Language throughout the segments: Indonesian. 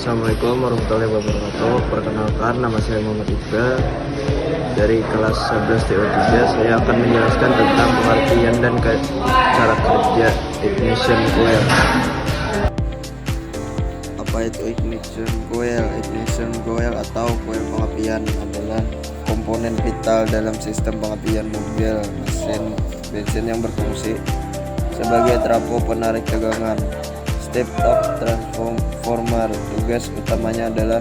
Assalamualaikum warahmatullahi wabarakatuh. Perkenalkan, nama saya Muhammad Iqbal dari kelas 11 TO3. Saya akan menjelaskan tentang pengertian dan cara kerja ignition coil. Apa itu ignition coil? Ignition coil atau coil pengapian adalah komponen vital dalam sistem pengapian mobil mesin bensin yang berfungsi sebagai trafo penarik tegangan. Step-up transformer, tugas utamanya adalah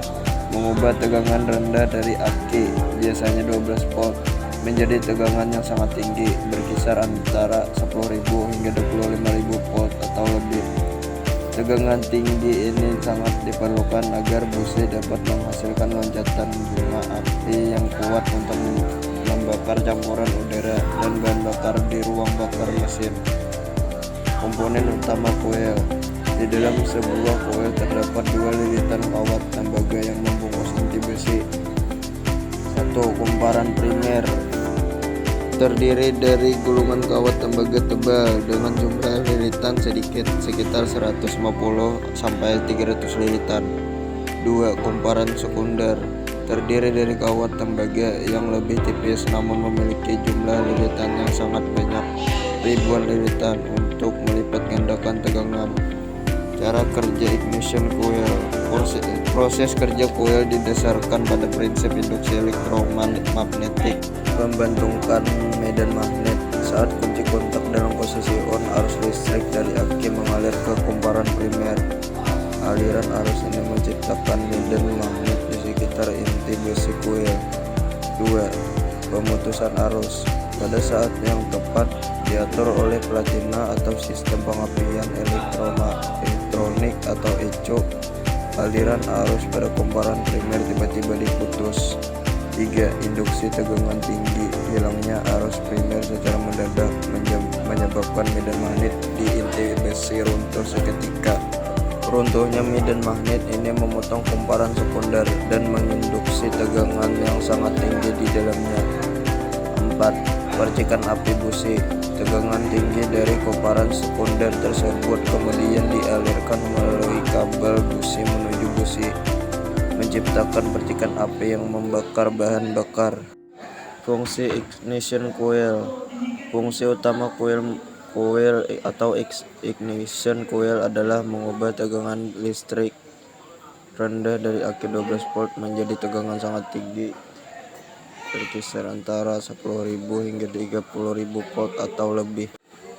mengubah tegangan rendah dari aki, biasanya 12 volt, menjadi tegangan yang sangat tinggi, berkisar antara 10.000 hingga 25.000 volt atau lebih. Tegangan tinggi ini sangat diperlukan agar busi dapat menghasilkan loncatan bunga api yang kuat untuk membakar campuran udara dan bahan bakar di ruang bakar mesin. Komponen utama coil. Di dalam sebuah coil terdapat dua lilitan kawat tembaga yang membungkus inti besi. 1. Kumparan primer terdiri dari gulungan kawat tembaga tebal dengan jumlah lilitan sedikit, sekitar 150 sampai 300 lilitan. 2. Kumparan sekunder terdiri dari kawat tembaga yang lebih tipis namun memiliki jumlah lilitan yang sangat banyak, ribuan lilitan, untuk melipat gandakan tegangan. Cara kerja ignition coil. Proses kerja coil didasarkan pada prinsip induksi elektromagnetik. Membantungkan medan magnet. Saat kunci kontak dalam posisi on, arus listrik dari aki mengalir ke kumparan primer. Aliran arus ini menciptakan medan magnet di sekitar inti besi coil. 2. Pemutusan arus. Pada saat yang tepat diatur oleh platina atau sistem pengapian elektronik atau ECO, aliran arus pada kumparan primer tiba-tiba diputus. 3. Induksi tegangan tinggi. Hilangnya arus primer secara mendadak menyebabkan medan magnet di inti besi runtuh seketika. Runtuhnya medan magnet ini memotong kumparan sekunder dan menginduksi tegangan yang sangat tinggi di dalamnya. 4. Percikan api busi. Tegangan tinggi dari kumparan sekunder tersebut kemudian dialirkan melalui kabel busi menuju busi, menciptakan percikan api yang membakar bahan bakar. Fungsi ignition coil. Fungsi utama coil atau ignition coil adalah mengubah tegangan listrik rendah dari aki 12 volt menjadi tegangan sangat tinggi, berkisar antara 10.000 hingga 30.000 volt atau lebih.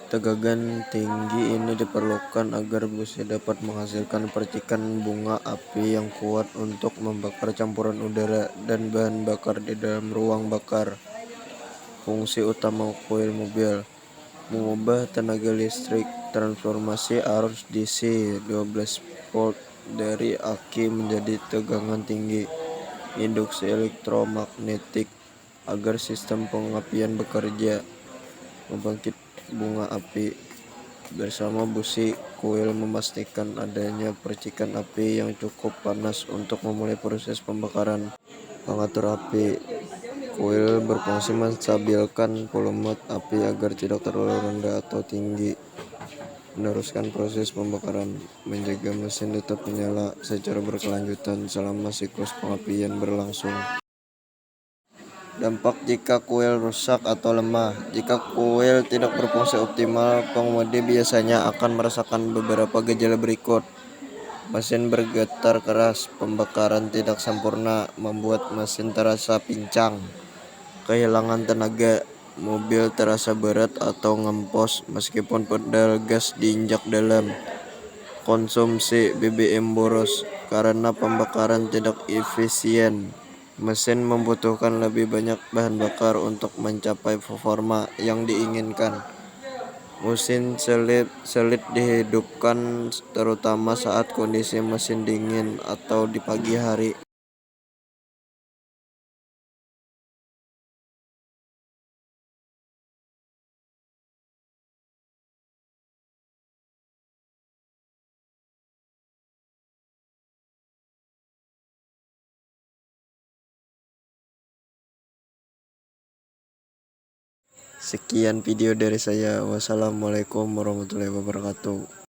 Tegangan tinggi ini diperlukan agar busi dapat menghasilkan percikan bunga api yang kuat untuk membakar campuran udara dan bahan bakar di dalam ruang bakar. Fungsi utama coil mobil. Mengubah tenaga listrik. Transformasi arus DC 12 volt dari aki menjadi tegangan tinggi. Induksi elektromagnetik agar sistem pengapian bekerja. Membangkit bunga api. Bersama busi coil memastikan adanya percikan api yang cukup panas untuk memulai proses pembakaran. Pengatur api. Coil berfungsi menstabilkan volume api agar tidak terlalu rendah atau tinggi. Meneruskan proses pembakaran. Menjaga mesin tetap menyala secara berkelanjutan selama siklus pengapian berlangsung. Dampak jika coil rusak atau lemah. Jika coil tidak berfungsi optimal, pengemudi biasanya akan merasakan beberapa gejala berikut. Mesin bergetar keras, pembakaran tidak sempurna, membuat mesin terasa pincang, kehilangan tenaga, mobil terasa berat atau ngempos meskipun pedal gas diinjak dalam. Konsumsi BBM boros karena pembakaran tidak efisien. Mesin membutuhkan lebih banyak bahan bakar untuk mencapai performa yang diinginkan. Mesin selit dihidupkan terutama saat kondisi mesin dingin atau di pagi hari. Sekian video dari saya. Wassalamualaikum warahmatullahi wabarakatuh.